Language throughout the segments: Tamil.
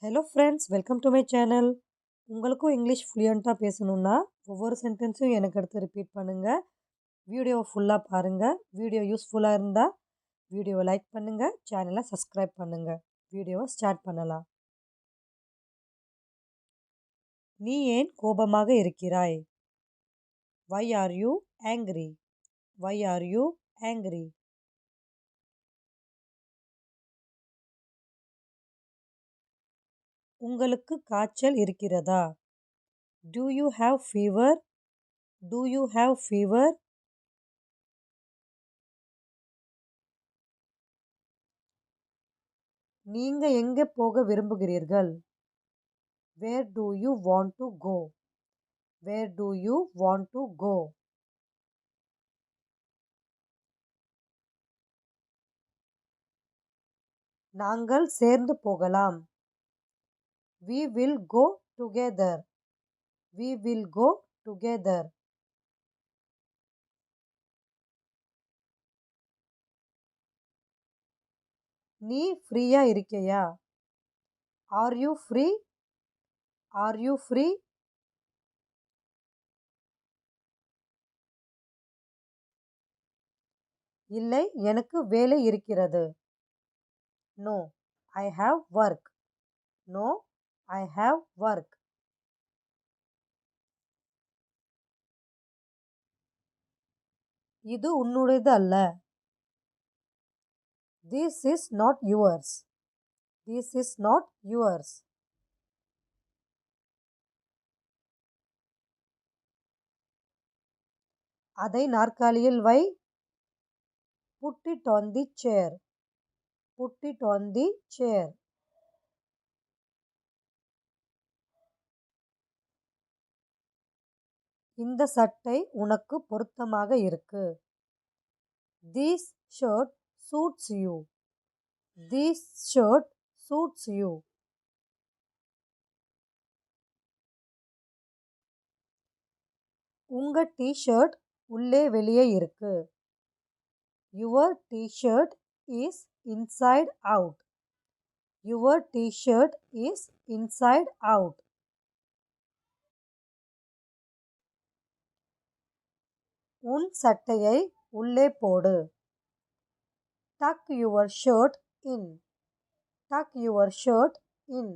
Hello friends, welcome to my channel. உங்களுக்கும் இங்கிலீஷ் ஃப்ளூயண்ட்டாக பேசணுன்னா ஒவ்வொரு சென்டென்ஸையும் எனக்கு அடுத்து ரிப்பீட் பண்ணுங்கள். வீடியோவை ஃபுல்லாக பாருங்கள். வீடியோ யூஸ்ஃபுல்லாக இருந்தால் வீடியோவை லைக் பண்ணுங்கள், சேனலை சப்ஸ்கிரைப் பண்ணுங்கள். வீடியோவை ஸ்டார்ட் பண்ணலாம். நீ ஏன் கோபமாக இருக்கிறாய்? Why are you angry? Why are you angry? உங்களுக்கு காய்ச்சல் இருக்கிறதா? Do you have fever? Do you have fever? நீங்க எங்கே போக விரும்புகிறீர்கள்? Where do you want to go? Where do you want to go? நாங்கள் சேர்ந்து போகலாம். We will go together. We will go together. நீ ஃப்ரீயா இருக்கையா? Are you free? Are you free? இல்லை, எனக்கு வேலை இருக்கிறது. No, I have work. No, I have work. இது உன்னுடையது அல்ல. This is not yours. This is not yours. அதை நாற்காலியில் வை. Put it on the chair. Put it on the chair. இந்த சட்டை உனக்கு பொருத்தமாக இருக்கு. This shirt suits you. This shirt suits you. உங்க t-shirt உள்ளே வெளியே இருக்கு. Your t-shirt is inside out. Your t-shirt is inside out. உன் சட்டையை உள்ளே போடு. Tuck your shirt in. Tuck your shirt in.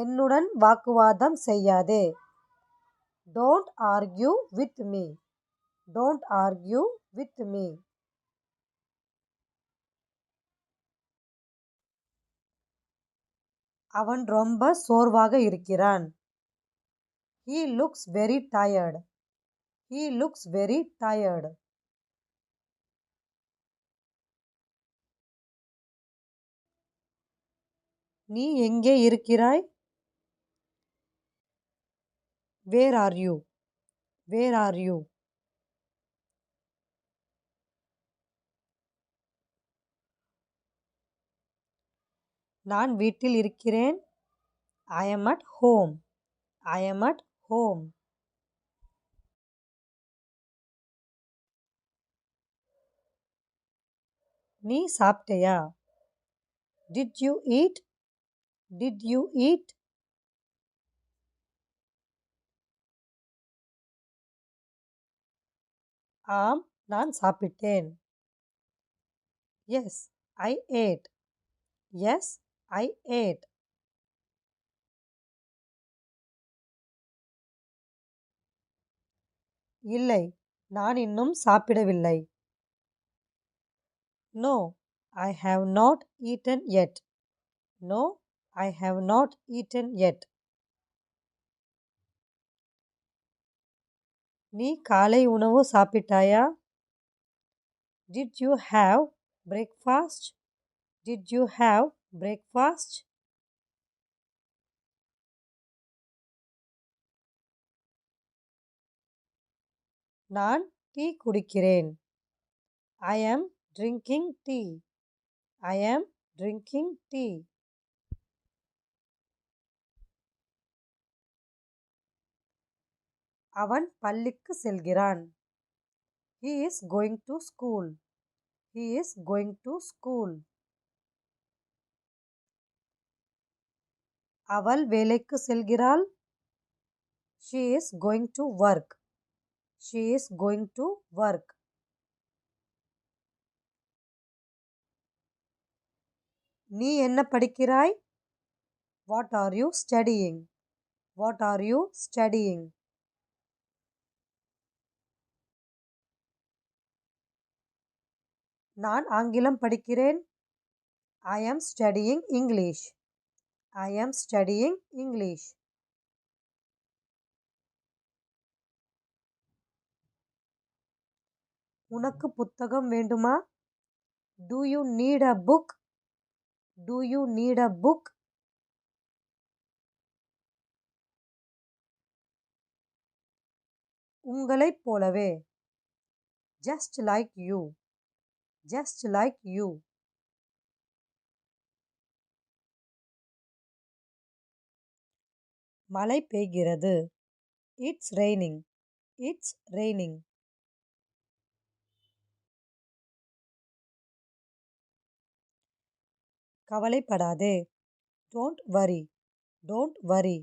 என்னுடன் வாக்குவாதம் செய்யாதே. Don't argue with me. Don't argue with me. அவன் ரொம்ப சோர்வாக இருக்கிறான். He looks very tired. He looks very tired. நீ எங்கே இருக்கிறாய்? Where are you? Where are you? நான் வீட்டில் இருக்கிறேன். I am at home. I am at home. நீ சாப்பிட்டையா? Did you eat? Did you eat? ஆம், நான் சாப்பிட்டேன். Yes, I ate. Yes, I ate. இல்லை, நான் இன்னும் சாப்பிடவில்லை. No, I have not eaten yet. No, I have not eaten yet. நீ காலை உணவு சாப்பிட்டாயா? Did you have breakfast? Did you have breakfast? நான் டீ குடிக்கிறேன். I am drinking tea. I am drinking tea. அவன் பள்ளிக்கு செல்கிறான். He is going to school. He is going to school. அவள் வேலைக்கு செல்கிறாள். She is going to work. She is going to work. நீ என்ன படிக்கிறாய்? What are you studying? What are you studying? நான் ஆங்கிலம் படிக்கிறேன். I am studying English. I am studying English. உனக்கு புத்தகம் வேண்டுமா? Do you need a book? Do you need a book? உங்களைப் போலவே. Just like you. Just like you. மழை பெய்கிறது. It's raining. It's raining. கவலைப்படாதே. Don't worry. Don't worry.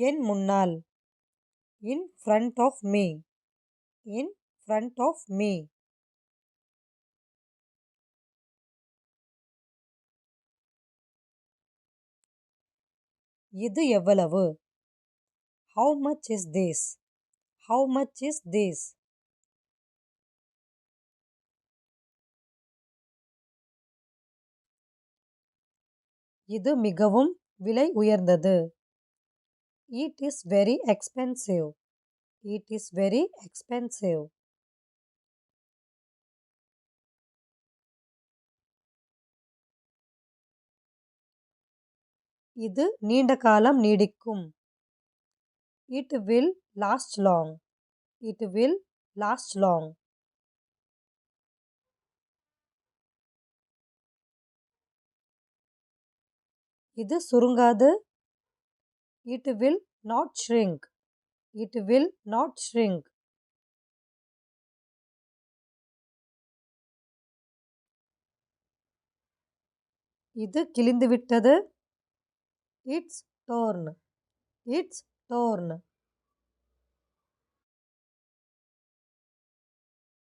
என் முன்னால். In front of me. In front of me. இது எவ்வளவு? How much is this? How much is this? இது மிகவும் விலை உயர்ந்தது. It is very expensive. It is very expensive. இது நீண்ட காலம் நீடிக்கும். It will last long. It will last long. இது சுருங்காது. It will not shrink. It will not shrink. இது கிழிந்துவிட்டது. It's torn. It's torn.